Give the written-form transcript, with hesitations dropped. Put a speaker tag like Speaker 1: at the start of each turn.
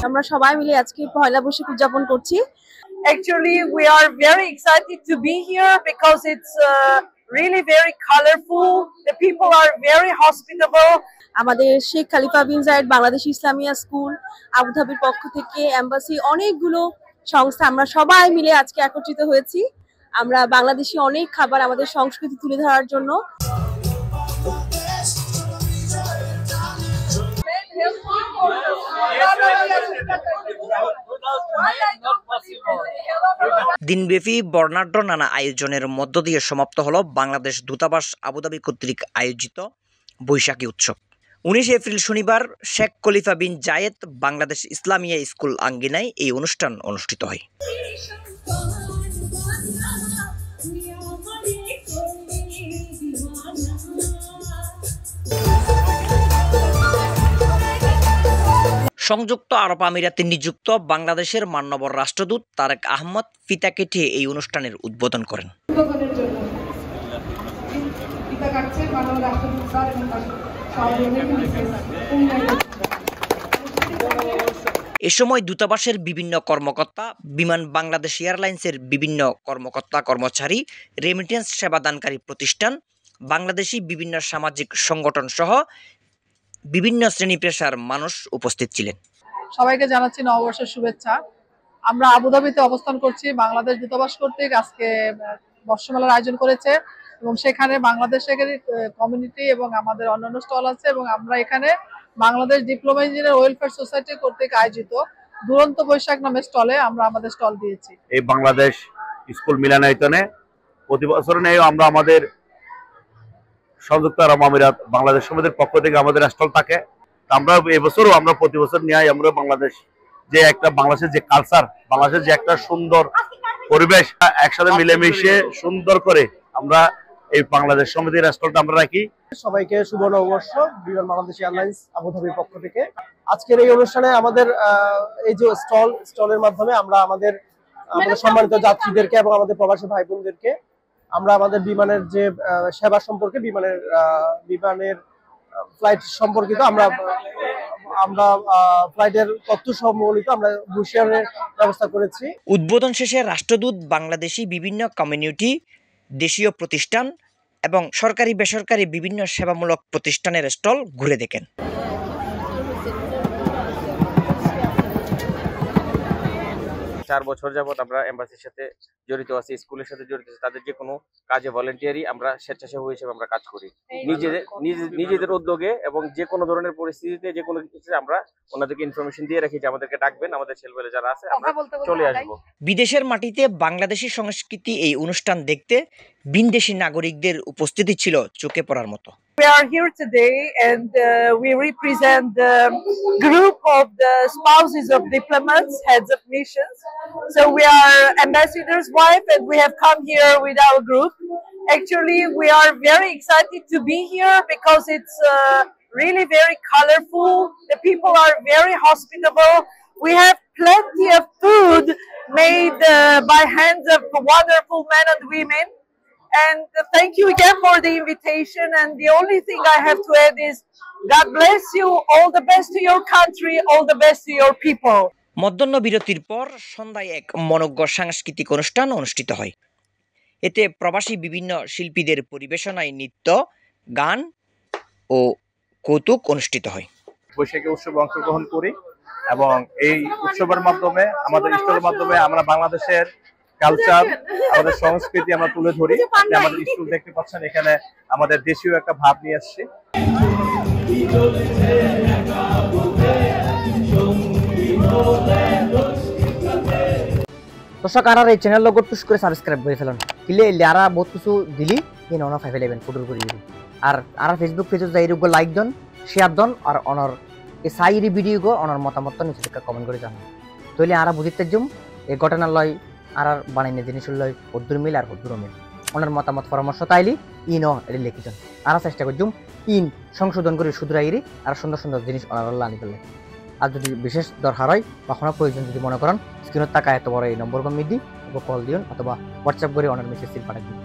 Speaker 1: আমরা সবাই মিলে আজকে পয়লা বৈশাখ উদযাপন করছি।
Speaker 2: Actually, we are very excited to be here because it's really very colorful. The people are very hospitable.
Speaker 1: আমাদের শেখ খালিফা বিন জায়েদ বাংলাদেশ ইসলামিয়া স্কুল, আবুধাবির পক্ষ থেকে এম্বাসি, অনেকগুলো সংস্থা, আমরা সবাই মিলে আজকে একত্রিত হয়েছি। আমরা বাংলাদেশি অনেক খাবার, আমাদের সংস্কৃতি তুলে ধরার জন্য।
Speaker 3: দিনব্যাপী বর্ণাঢ্য নানা আয়োজনের মধ্য দিয়ে সমাপ্ত হলো বাংলাদেশ দূতাবাস আবুধাবি কর্তৃক আয়োজিত বৈশাখী উৎসব। 19 এপ্রিল শনিবার শেখ খলিফা বিন জায়েদ বাংলাদেশ ইসলামিয়া স্কুল আঙ্গিনায় এই অনুষ্ঠান অনুষ্ঠিত হয়। সংযুক্ত আরব আমিরাতে নিযুক্ত বাংলাদেশের মাননীয় রাষ্ট্রদূত তারেক আহমদ ফিতা কেটে এই অনুষ্ঠানের উদ্বোধন করেন। এ সময় দূতাবাসের বিভিন্ন কর্মকর্তা, বিমান বাংলাদেশ এয়ারলাইন্সের বিভিন্ন কর্মকর্তা কর্মচারী, রেমিটেন্স সেবাদানকারী প্রতিষ্ঠান, বাংলাদেশি বিভিন্ন সামাজিক সংগঠন সহ বিভিন্ন শ্রেণী পেশার মানুষ উপস্থিত ছিলেন।
Speaker 4: সবাইকে জানাচ্ছি নববর্ষের শুভেচ্ছা। আমরা আবুধাবিতে অবস্থান করছি। বাংলাদেশ দূতাবাস কর্তৃক আজকে বর্ষমেলার আয়োজন করেছে এবং সেখানে বাংলাদেশের কমিউনিটি এবং আমাদের অন্যান্য স্টল আছে এবং আমরা এখানে Bangladesh diploma engineer welfare society কর্তৃক আয়োজিত দুরন্ত বৈশাখ নামে স্টলে আমরা আমাদের স্টল দিয়েছি।
Speaker 5: এই বাংলাদেশ স্কুল মিলনায়তনে প্রতি বছর নেই আমরা আমাদের সংযুক্ত আরব আমিরাত বাংলাদেশ সমিতির পক্ষ থেকে আমাদের স্টল থাকে। আমরা এবছরও আমরা প্রতি বছর নিয়ে আমরা বাংলাদেশ যে একটা বাংলাদেশের যে কালচার, বাংলাদেশের যে একটা সুন্দর পরিবেশ একসাথে মিলেমিশে সুন্দর করে আমরা এই বাংলাদেশ সমিতির স্টলটা আমরা রাখি।
Speaker 6: সবাইকে শুভ নববর্ষ বিমান বাংলাদেশ এয়ারলাইন্স আবুধাবির পক্ষ থেকে। আজকের এই অনুষ্ঠানে আমাদের এই যে স্টলের মাধ্যমে আমরা আমাদের সম্মানিত যাত্রীদেরকে এবং আমাদের প্রবাসী ভাই বোনদেরকে আমরা আমাদের বিমানের যে সেবা সম্পর্কে বিমানের ফ্লাইট সম্পর্কিত আমরা ফ্লাইটের তথ্য সম্বলিত আমরা ব্রোশিয়ারের ব্যবস্থা করেছি।
Speaker 3: উদ্বোধন শেষে রাষ্ট্রদূত বাংলাদেশি বিভিন্ন কমিউনিটি, দেশীয় প্রতিষ্ঠান এবং সরকারি বেসরকারি বিভিন্ন সেবামূলক প্রতিষ্ঠানের স্টল ঘুরে দেখেন।
Speaker 7: 4 বছর যাবত আমরা এম্বাসির সাথে জড়িত আছি, স্কুলের সাথে জড়িত আছি। তাদের যে কোনো কাজে ভলেন্টিয়ারি আমরা স্বেচ্ছাসেবী হিসেবে আমরা কাজ করি নিজেদের উদ্যোগে এবং যে কোনো ধরনের পরিস্থিতিতে যে কোনো কিছু আমরা ওনাদেরকে ইনফরমেশন দিয়ে রাখি যে আমাদেরকে ডাকবেন, আমাদের ছেলেবেলে যারা আছে আমরা চলে আসবো।
Speaker 3: বিদেশের মাটিতে বাংলাদেশি সংস্কৃতি এই অনুষ্ঠান দেখতে বিদেশি নাগরিকদের উপস্থিতি ছিল চোখে পড়ার মতো।
Speaker 2: We are here today and we represent the group of the spouses of diplomats, heads of missions. So we are ambassador's wife and we have come here with our group. Actually, we are very excited to be here because it's really very colorful. The people are very hospitable. We have plenty of food made by hands of wonderful men and women. And thank you again for the invitation. And the only thing I have to add is God bless you. All the best to your country. All the best to your people.
Speaker 3: মধ্যাহ্ন বিরতির পর সন্ধ্যায় এক মনোজ্ঞ সাংস্কৃতিক অনুষ্ঠান অনুষ্ঠিত হয়। এতে প্রবাসী বিভিন্ন শিল্পীদের পরিবেশনায় নৃত্য, গান ও কৌতুক অনুষ্ঠিত হয়।
Speaker 5: বৈশাখী উৎসবে অংশগ্রহণ করি এবং এই উৎসবের মাধ্যমে আমাদের স্টলের মাধ্যমে আমরা বাংলাদেশের কালচার, আমাদের সংস্কৃতি আমরা তুলে ধরি। আমাদের স্কুল দেখতে পাচ্ছেন এখানে আমাদের দেশীয় একটা ভাব নিয়ে আসছে।
Speaker 3: দর্শক আর এই চ্যানেল লোগো পুশ করে সাবস্ক্রাইব করে ফেলুন, কিলে আর বহুত কিছু দিলি ইন অন 511 ফুটুর করে দিবি। আর ফেসবুক পেজে যাই রুগো লাইক দন, শেয়ার দন আর অনর এই সাইরি ভিডিও গো অনর মতামত নিচে কমেন্ট করে জানান। তাইলে আর বুঝিতে জুম এই ঘটনা লয় আর বানাইনে জিনিস লয় হদ্দুর মিল আর হদ্দুর মিল অনর মতামত পরামর্শ তাইলি ইন এটি লিখি যান। আর চেষ্টা করজুম ইন সংশোধন করে শুধরাইরি আর সুন্দর সুন্দর জিনিস অনর আনি ফেলে। আর যদি বিশেষ দরকার হয় বা কোনো প্রয়োজন যদি মনে করেন স্ক্রিনের টাকা এত বড় এই নম্বর কমিয়ে দিই কল দিন অথবা হোয়াটসঅ্যাপ করে অনার মেসেজ পাঠাই দিন।